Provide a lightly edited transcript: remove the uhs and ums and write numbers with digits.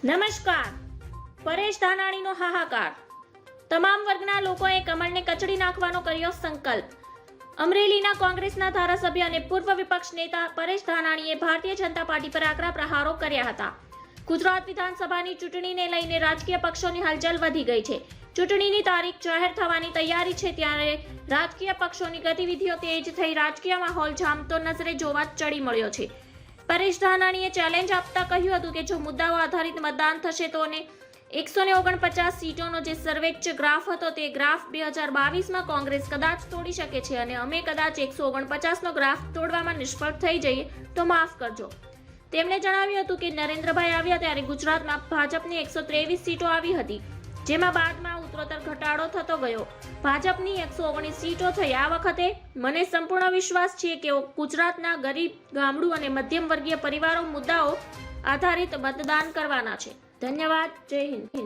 નમસ્કાર. પરેશ ધાનાણીનો હાહાકાર. તમામ વર્ગના લોકોએ કમળને કચડી નાખવાનો કર્યો સંકલ્પ. અમરેલીના કોંગ્રેસના ધારાસભ્ય અને પૂર્વ વિપક્ષ નેતા પરેશ ધાનાણીએ ભારતીય જનતા પાર્ટી પર આકરા પ્રહારો કર્યા હતા. ગુજરાત વિધાનસભાની ચૂંટણીને લઈને રાજકીય પક્ષોની હલચલ વધી ગઈ છે. ચૂંટણીની તારીખ જાહેર થવાની તૈયારી છે ત્યારે રાજકીય પક્ષોની ગતિવિધિઓ તેજ થઈ રાજકીય માહોલ જામતો નજરે જોવા ચડી મળ્યો છે. પરેશ ધાનાણીએ ચેલેન્જ આપતા કહ્યું હતું કે જો મુદ્દાઓ આધારિત મતદાન થશે તો 149 સીટોનો જે સર્વોચ્ચ ગ્રાફ હતો તે ગ્રાફ 2022માં કોંગ્રેસ કદાચ તોડી શકે છે અને અમે કદાચ 149નો ગ્રાફ તોડવામાં નિષ્ફળ થઈ જઈએ તો માફ કરજો. તેમણે જણાવ્યું હતું કે નરેન્દ્રભાઈ આવ્યા ત્યારે ગુજરાતમાં ભાજપની 123 સીટો આવી હતી, જેમાં બાદમાં ઉત્તરોત્તર ઘટાડો થતો ગયો. ભાજપની 119 સીટો થઈ. આ વખતે મને સંપૂર્ણ વિશ્વાસ છે કે ગુજરાતના ગરીબ, ગામડું અને મધ્યમ વર્ગીય પરિવારો મુદ્દાઓ આધારિત મતદાન કરવાના છે. ધન્યવાદ. જય હિન્દ.